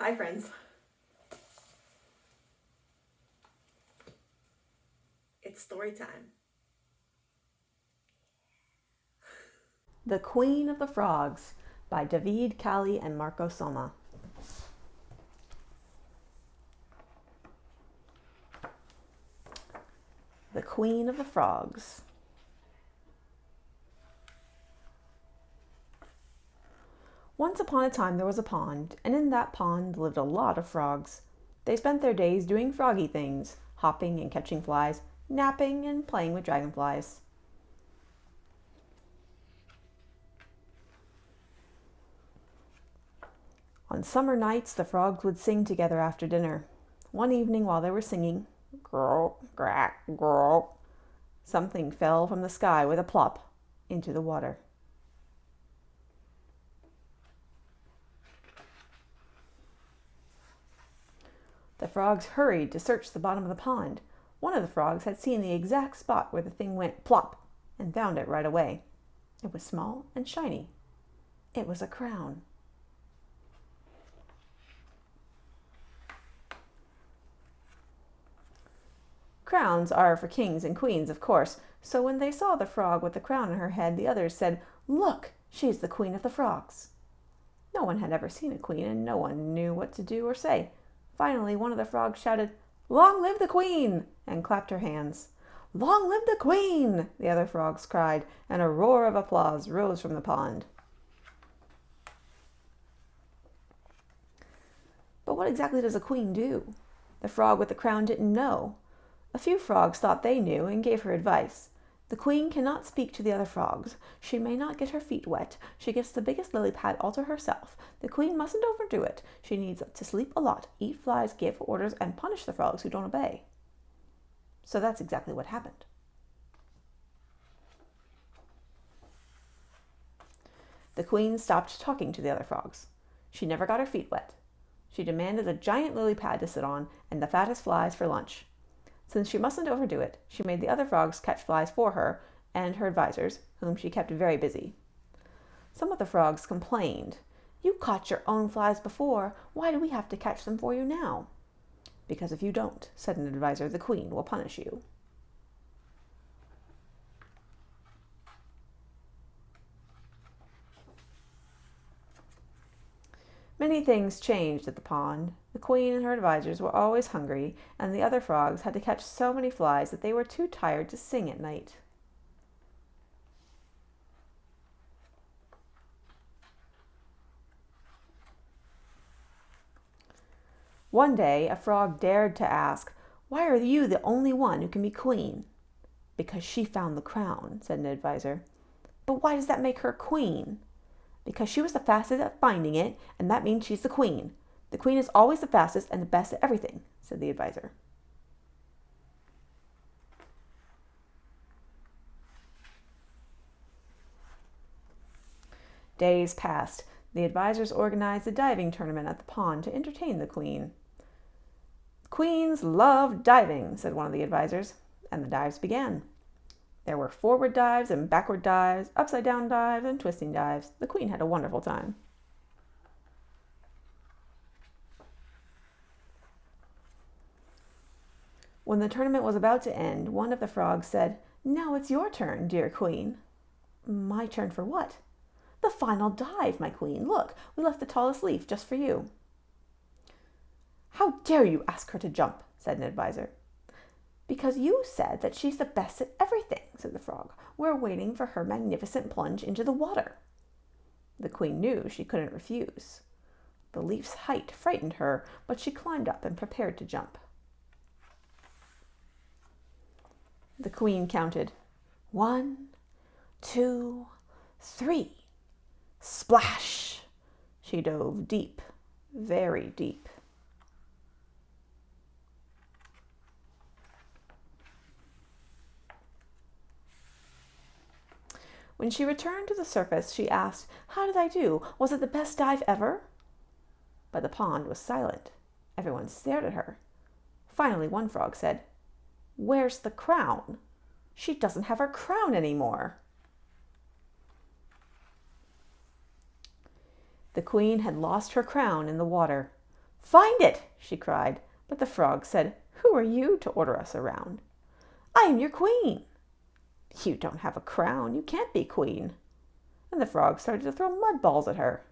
Hi, friends. It's story time. The Queen of the Frogs by Davide Cali and Marco Soma. The Queen of the Frogs. Once upon a time there was a pond, and in that pond lived a lot of frogs. They spent their days doing froggy things, hopping and catching flies, napping and playing with dragonflies. On summer nights the frogs would sing together after dinner. One evening while they were singing, "Grow, crack, grow," something fell from the sky with a plop into the water. The frogs hurried to search the bottom of the pond. One of the frogs had seen the exact spot where the thing went plop and found it right away. It was small and shiny. It was a crown. Crowns are for kings and queens, of course, so when they saw the frog with the crown on her head, the others said, "Look, she's the Queen of the Frogs." No one had ever seen a queen, and no one knew what to do or say. Finally, one of the frogs shouted, "Long live the Queen!" and clapped her hands. "Long live the Queen!" the other frogs cried, and a roar of applause rose from the pond. But what exactly does a queen do? The frog with the crown didn't know. A few frogs thought they knew and gave her advice. The queen cannot speak to the other frogs. She may not get her feet wet. She gets the biggest lily pad all to herself. The queen mustn't overdo it. She needs to sleep a lot, eat flies, give orders, and punish the frogs who don't obey. So that's exactly what happened. The queen stopped talking to the other frogs. She never got her feet wet. She demanded a giant lily pad to sit on and the fattest flies for lunch. Since she mustn't overdo it, she made the other frogs catch flies for her and her advisors, whom she kept very busy. Some of the frogs complained. "You caught your own flies before. Why do we have to catch them for you now?" "Because if you don't," said an advisor, "the queen will punish you." Many things changed at the pond. The queen and her advisors were always hungry, and the other frogs had to catch so many flies that they were too tired to sing at night. One day a frog dared to ask, "Why are you the only one who can be queen?" "Because she found the crown," said an advisor. "But why does that make her queen?" "Because she was the fastest at finding it, and that means she's the queen. The queen is always the fastest and the best at everything," said the advisor. Days passed. The advisors organized a diving tournament at the pond to entertain the queen. "Queens love diving," said one of the advisors, and the dives began. There were forward dives and backward dives, upside down dives and twisting dives. The queen had a wonderful time. When the tournament was about to end, one of the frogs said, "Now it's your turn, dear queen." "My turn for what?" "The final dive, my queen. Look, we left the tallest leaf just for you." "How dare you ask her to jump?" said an advisor. "Because you said that she's the best at everything," said the frog. "We're waiting for her magnificent plunge into the water." The queen knew she couldn't refuse. The leaf's height frightened her, but she climbed up and prepared to jump. The queen counted, 1, 2, 3. Splash! She dove deep, very deep. When she returned to the surface, she asked, "How did I do? Was it the best dive ever?" But the pond was silent. Everyone stared at her. Finally, one frog said, "Where's the crown? She doesn't have her crown anymore." The queen had lost her crown in the water. "Find it!" she cried, but the frog said, "Who are you to order us around? I am your queen." "You don't have a crown. You can't be queen." And the frog started to throw mud balls at her.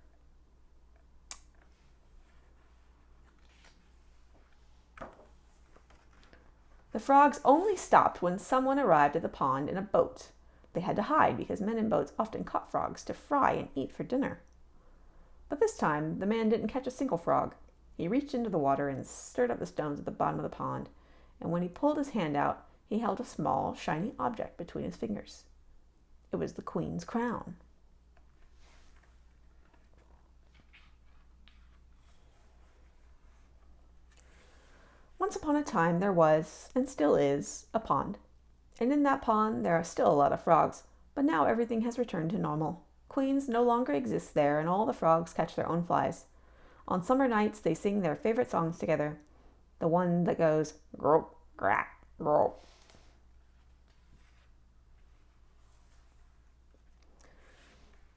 The frogs only stopped when someone arrived at the pond in a boat. They had to hide because men in boats often caught frogs to fry and eat for dinner. But this time the man didn't catch a single frog. He reached into the water and stirred up the stones at the bottom of the pond, and when he pulled his hand out, he held a small, shiny object between his fingers. It was the queen's crown. Once upon a time there was, and still is, a pond. And in that pond there are still a lot of frogs, but now everything has returned to normal. Queens no longer exist there, and all the frogs catch their own flies. On summer nights they sing their favorite songs together. The one that goes, "Grope, crack, grope."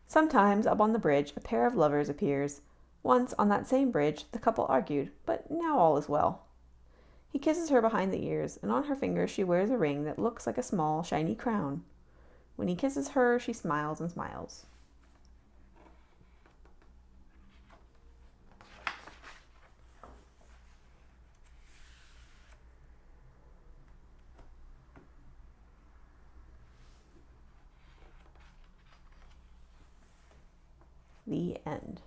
Sometimes up on the bridge a pair of lovers appears. Once on that same bridge the couple argued, but now all is well. He kisses her behind the ears, and on her finger she wears a ring that looks like a small, shiny crown. When he kisses her, she smiles and smiles. The end.